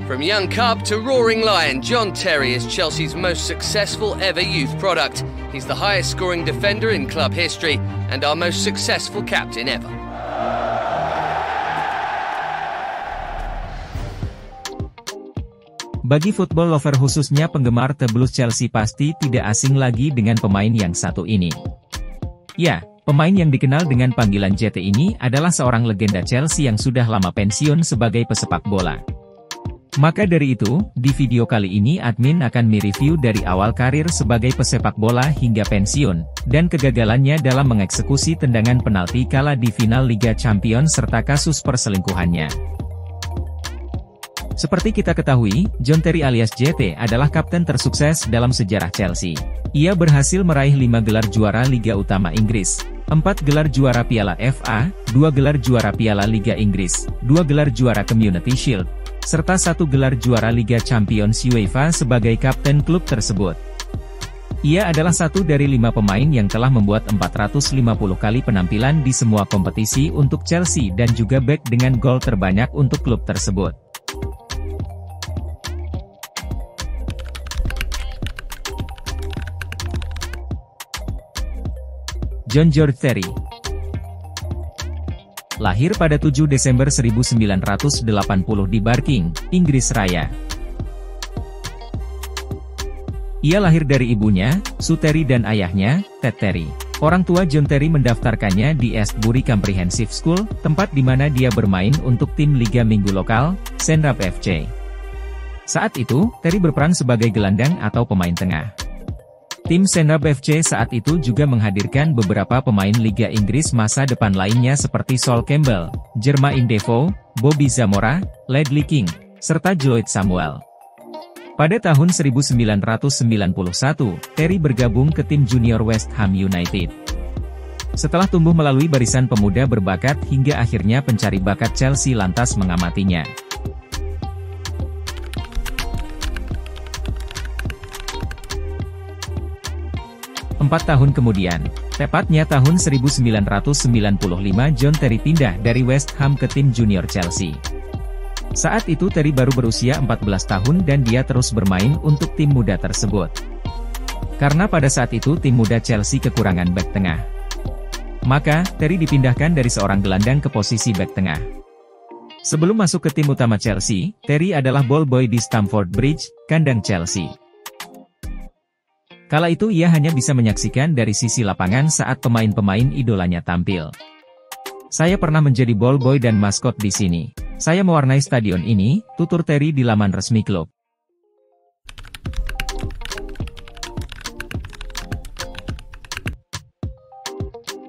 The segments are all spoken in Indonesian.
From young cub to roaring lion, John Terry is Chelsea's most successful ever youth product. He's the highest scoring defender in club history and our most successful captain ever. Bagi football lover khususnya penggemar The Blues Chelsea pasti tidak asing lagi dengan pemain yang satu ini. Ya, pemain yang dikenal dengan panggilan JT ini adalah seorang legenda Chelsea yang sudah lama pensiun sebagai pesepak bola. Maka dari itu, di video kali ini admin akan mereview dari awal karir sebagai pesepak bola hingga pensiun, dan kegagalannya dalam mengeksekusi tendangan penalti kala di final Liga Champions serta kasus perselingkuhannya. Seperti kita ketahui, John Terry alias JT adalah kapten tersukses dalam sejarah Chelsea. Ia berhasil meraih 5 gelar juara Liga Utama Inggris, 4 gelar juara Piala FA, 2 gelar juara Piala Liga Inggris, 2 gelar juara Community Shield, serta 1 gelar juara Liga Champions UEFA sebagai kapten klub tersebut. Ia adalah satu dari 5 pemain yang telah membuat 450 kali penampilan di semua kompetisi untuk Chelsea dan juga bek dengan gol terbanyak untuk klub tersebut. John George Terry lahir pada 7 Desember 1980 di Barking, Inggris Raya. Ia lahir dari ibunya, Sue Terry dan ayahnya, Ted Terry. Orang tua John Terry mendaftarkannya di Eastbury Comprehensive School, tempat di mana dia bermain untuk tim Liga Minggu lokal, Senrab FC. Saat itu, Terry berperan sebagai gelandang atau pemain tengah. Tim Senrab FC saat itu juga menghadirkan beberapa pemain Liga Inggris masa depan lainnya seperti Sol Campbell, Jermaine Defoe, Bobby Zamora, Ledley King, serta Lloyd Samuel. Pada tahun 1991, Terry bergabung ke tim junior West Ham United. Setelah tumbuh melalui barisan pemuda berbakat hingga akhirnya pencari bakat Chelsea lantas mengamatinya. 4 tahun kemudian, tepatnya tahun 1995 John Terry pindah dari West Ham ke tim junior Chelsea. Saat itu Terry baru berusia 14 tahun dan dia terus bermain untuk tim muda tersebut. Karena pada saat itu tim muda Chelsea kekurangan bek tengah. Maka, Terry dipindahkan dari seorang gelandang ke posisi bek tengah. Sebelum masuk ke tim utama Chelsea, Terry adalah ball boy di Stamford Bridge, kandang Chelsea. Kala itu ia hanya bisa menyaksikan dari sisi lapangan saat pemain-pemain idolanya tampil. Saya pernah menjadi ball boy dan maskot di sini. Saya mewarnai stadion ini, tutur Terry di laman resmi klub.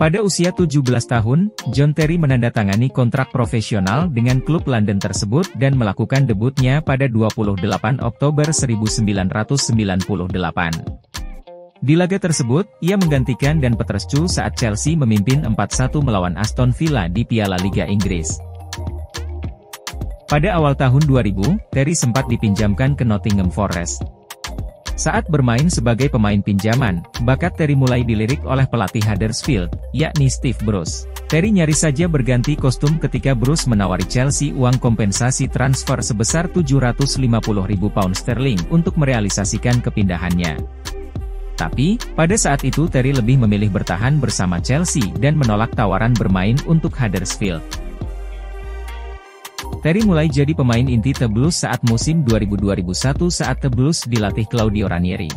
Pada usia 17 tahun, John Terry menandatangani kontrak profesional dengan klub London tersebut dan melakukan debutnya pada 28 Oktober 1998. Di laga tersebut, ia menggantikan Dan Petrescu saat Chelsea memimpin 4-1 melawan Aston Villa di Piala Liga Inggris. Pada awal tahun 2000, Terry sempat dipinjamkan ke Nottingham Forest. Saat bermain sebagai pemain pinjaman, bakat Terry mulai dilirik oleh pelatih Huddersfield, yakni Steve Bruce. Terry nyaris saja berganti kostum ketika Bruce menawari Chelsea uang kompensasi transfer sebesar £750.000 untuk merealisasikan kepindahannya. Tapi, pada saat itu Terry lebih memilih bertahan bersama Chelsea dan menolak tawaran bermain untuk Huddersfield. Terry mulai jadi pemain inti The Blues saat musim 2000-2001 saat The Blues dilatih Claudio Ranieri.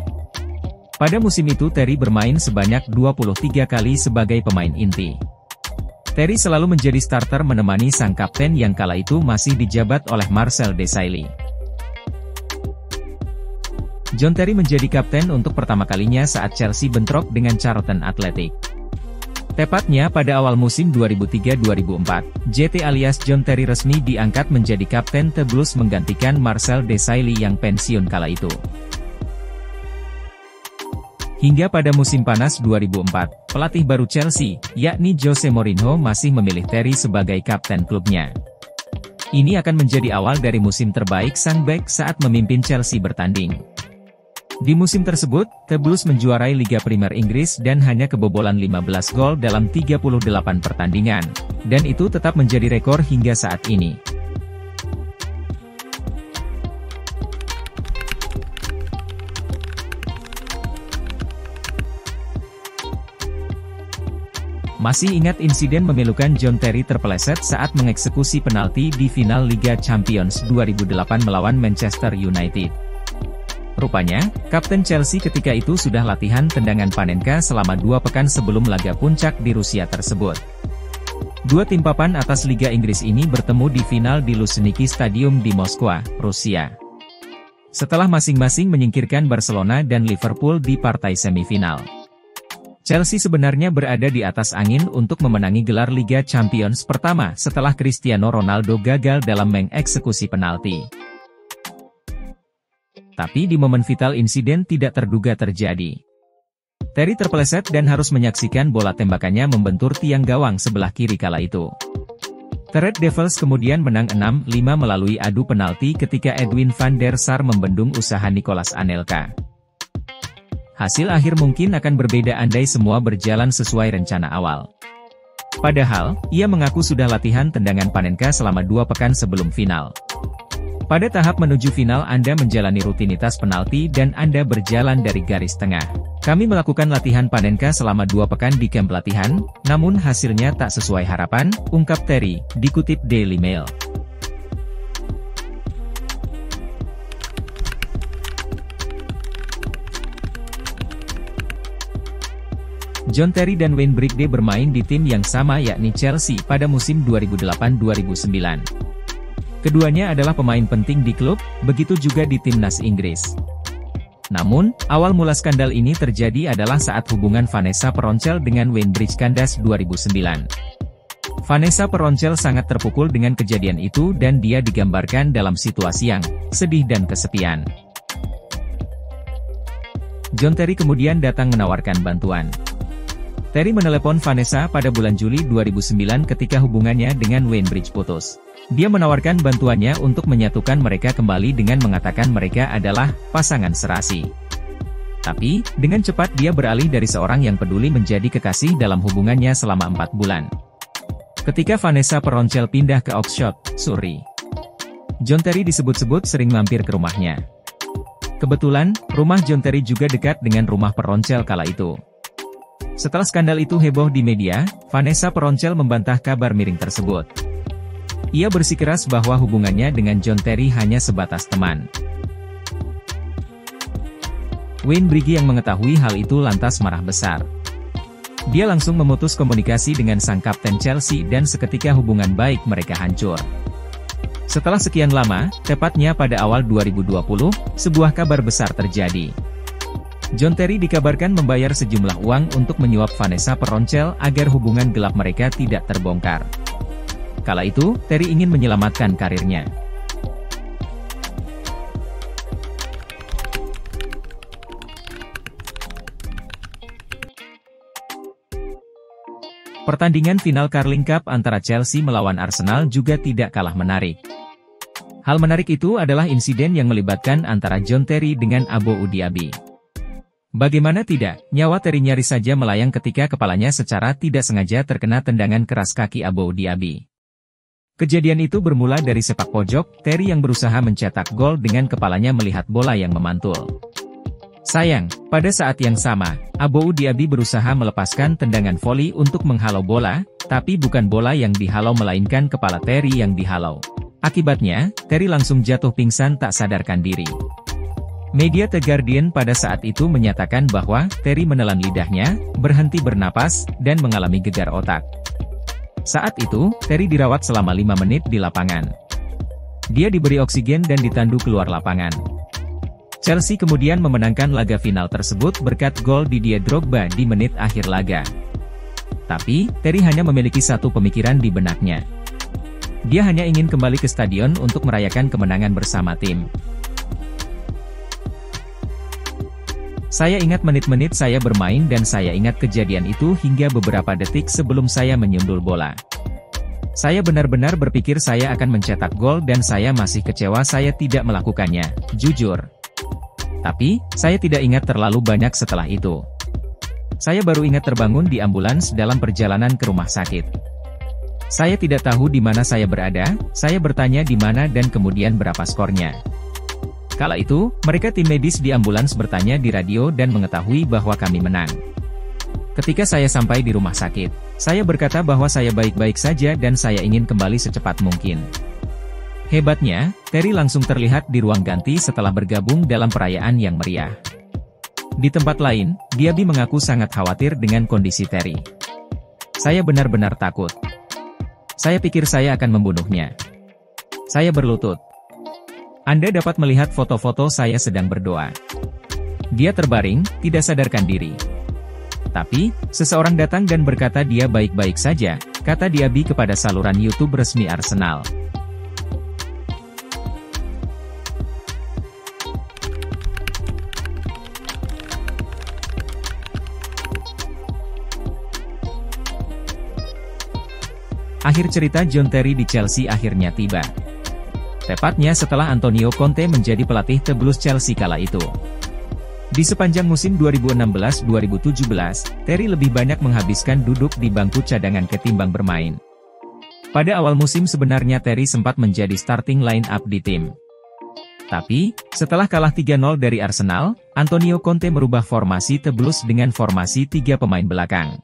Pada musim itu Terry bermain sebanyak 23 kali sebagai pemain inti. Terry selalu menjadi starter menemani sang kapten yang kala itu masih dijabat oleh Marcel Desailly. John Terry menjadi kapten untuk pertama kalinya saat Chelsea bentrok dengan Charlton Athletic. Tepatnya pada awal musim 2003-2004, JT alias John Terry resmi diangkat menjadi kapten The Blues menggantikan Marcel Desailly yang pensiun kala itu. Hingga pada musim panas 2004, pelatih baru Chelsea, yakni Jose Mourinho masih memilih Terry sebagai kapten klubnya. Ini akan menjadi awal dari musim terbaik sang bek saat memimpin Chelsea bertanding. Di musim tersebut, The Blues menjuarai Liga Premier Inggris dan hanya kebobolan 15 gol dalam 38 pertandingan, dan itu tetap menjadi rekor hingga saat ini. Masih ingat insiden memilukan John Terry terpeleset saat mengeksekusi penalti di final Liga Champions 2008 melawan Manchester United? Rupanya, Kapten Chelsea ketika itu sudah latihan tendangan Panenka selama 2 pekan sebelum laga puncak di Rusia tersebut. Dua tim papan atas Liga Inggris ini bertemu di final di Luzhniki Stadium di Moskwa, Rusia. Setelah masing-masing menyingkirkan Barcelona dan Liverpool di partai semifinal. Chelsea sebenarnya berada di atas angin untuk memenangi gelar Liga Champions pertama setelah Cristiano Ronaldo gagal dalam mengeksekusi penalti. Tapi di momen vital insiden tidak terduga terjadi. Terry terpeleset dan harus menyaksikan bola tembakannya membentur tiang gawang sebelah kiri kala itu. The Red Devils kemudian menang 6-5 melalui adu penalti ketika Edwin van der Sar membendung usaha Nicolas Anelka. Hasil akhir mungkin akan berbeda andai semua berjalan sesuai rencana awal. Padahal, ia mengaku sudah latihan tendangan Panenka selama 2 pekan sebelum final. Pada tahap menuju final Anda menjalani rutinitas penalti dan Anda berjalan dari garis tengah. Kami melakukan latihan Panenka selama 2 pekan di kamp latihan, namun hasilnya tak sesuai harapan, ungkap Terry, dikutip Daily Mail. John Terry dan Wayne Brigde bermain di tim yang sama yakni Chelsea pada musim 2008-2009. Keduanya adalah pemain penting di klub, begitu juga di timnas Inggris. Namun, awal mula skandal ini terjadi adalah saat hubungan Vanessa Peroncel dengan Wayne Bridge kandas 2009. Vanessa Peroncel sangat terpukul dengan kejadian itu dan dia digambarkan dalam situasi yang sedih dan kesepian. John Terry kemudian datang menawarkan bantuan. Terry menelepon Vanessa pada bulan Juli 2009 ketika hubungannya dengan Wayne Bridge putus. Dia menawarkan bantuannya untuk menyatukan mereka kembali dengan mengatakan mereka adalah pasangan serasi. Tapi, dengan cepat dia beralih dari seorang yang peduli menjadi kekasih dalam hubungannya selama 4 bulan. Ketika Vanessa Peroncel pindah ke Oxford, Surrey, John Terry disebut-sebut sering mampir ke rumahnya. Kebetulan, rumah John Terry juga dekat dengan rumah Peroncel kala itu. Setelah skandal itu heboh di media, Vanessa Peroncel membantah kabar miring tersebut. Ia bersikeras bahwa hubungannya dengan John Terry hanya sebatas teman. Wayne Brigde yang mengetahui hal itu lantas marah besar. Dia langsung memutus komunikasi dengan sang kapten Chelsea dan seketika hubungan baik mereka hancur. Setelah sekian lama, tepatnya pada awal 2020, sebuah kabar besar terjadi. John Terry dikabarkan membayar sejumlah uang untuk menyuap Vanessa Peroncel agar hubungan gelap mereka tidak terbongkar. Kala itu, Terry ingin menyelamatkan karirnya. Pertandingan final Carling Cup antara Chelsea melawan Arsenal juga tidak kalah menarik. Hal menarik itu adalah insiden yang melibatkan antara John Terry dengan Abou Diaby. Bagaimana tidak, nyawa Terry nyaris saja melayang ketika kepalanya secara tidak sengaja terkena tendangan keras kaki Abou Diaby. Kejadian itu bermula dari sepak pojok, Terry yang berusaha mencetak gol dengan kepalanya melihat bola yang memantul. Sayang, pada saat yang sama, Abou Diaby berusaha melepaskan tendangan voli untuk menghalau bola, tapi bukan bola yang dihalau melainkan kepala Terry yang dihalau. Akibatnya, Terry langsung jatuh pingsan tak sadarkan diri. Media The Guardian pada saat itu menyatakan bahwa Terry menelan lidahnya, berhenti bernapas, dan mengalami gegar otak. Saat itu, Terry dirawat selama 5 menit di lapangan. Dia diberi oksigen dan ditandu keluar lapangan. Chelsea kemudian memenangkan laga final tersebut berkat gol Didier Drogba di menit akhir laga. Tapi, Terry hanya memiliki satu pemikiran di benaknya. Dia hanya ingin kembali ke stadion untuk merayakan kemenangan bersama tim. Saya ingat menit-menit saya bermain dan saya ingat kejadian itu hingga beberapa detik sebelum saya menyundul bola. Saya benar-benar berpikir saya akan mencetak gol dan saya masih kecewa saya tidak melakukannya, jujur. Tapi, saya tidak ingat terlalu banyak setelah itu. Saya baru ingat terbangun di ambulans dalam perjalanan ke rumah sakit. Saya tidak tahu di mana saya berada, saya bertanya di mana dan kemudian berapa skornya. Kala itu, mereka tim medis di ambulans bertanya di radio dan mengetahui bahwa kami menang. Ketika saya sampai di rumah sakit, saya berkata bahwa saya baik-baik saja dan saya ingin kembali secepat mungkin. Hebatnya, Terry langsung terlihat di ruang ganti setelah bergabung dalam perayaan yang meriah. Di tempat lain, Diaby mengaku sangat khawatir dengan kondisi Terry. Saya benar-benar takut. Saya pikir saya akan membunuhnya. Saya berlutut. Anda dapat melihat foto-foto saya sedang berdoa. Dia terbaring, tidak sadarkan diri. Tapi, seseorang datang dan berkata dia baik-baik saja, kata Diaby kepada saluran YouTube resmi Arsenal. Akhir cerita John Terry di Chelsea akhirnya tiba. Tepatnya setelah Antonio Conte menjadi pelatih The Blues Chelsea kala itu. Di sepanjang musim 2016-2017, Terry lebih banyak menghabiskan duduk di bangku cadangan ketimbang bermain. Pada awal musim sebenarnya Terry sempat menjadi starting line-up di tim. Tapi, setelah kalah 3-0 dari Arsenal, Antonio Conte merubah formasi The Blues dengan formasi 3 pemain belakang.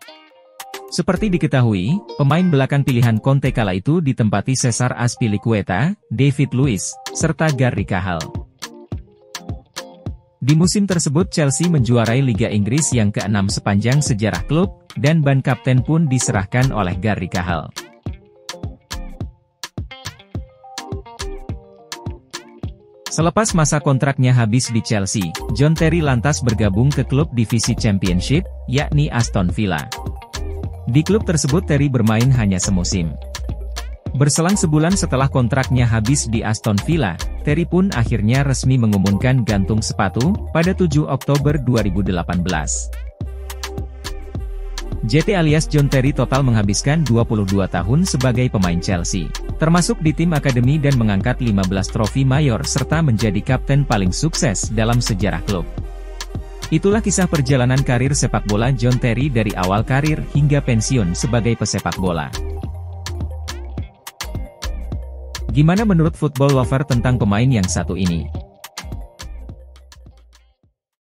Seperti diketahui, pemain belakang pilihan Conte kala itu ditempati Cesar Azpilicueta, David Luiz, serta Gary Cahill. Di musim tersebut Chelsea menjuarai Liga Inggris yang ke-6 sepanjang sejarah klub, dan ban kapten pun diserahkan oleh Gary Cahill. Selepas masa kontraknya habis di Chelsea, John Terry lantas bergabung ke klub divisi Championship, yakni Aston Villa. Di klub tersebut Terry bermain hanya semusim. Berselang sebulan setelah kontraknya habis di Aston Villa, Terry pun akhirnya resmi mengumumkan gantung sepatu, pada 7 Oktober 2018. JT alias John Terry total menghabiskan 22 tahun sebagai pemain Chelsea, termasuk di tim akademi dan mengangkat 15 trofi mayor serta menjadi kapten paling sukses dalam sejarah klub. Itulah kisah perjalanan karir sepak bola John Terry dari awal karir hingga pensiun sebagai pesepak bola. Gimana menurut football lover tentang pemain yang satu ini?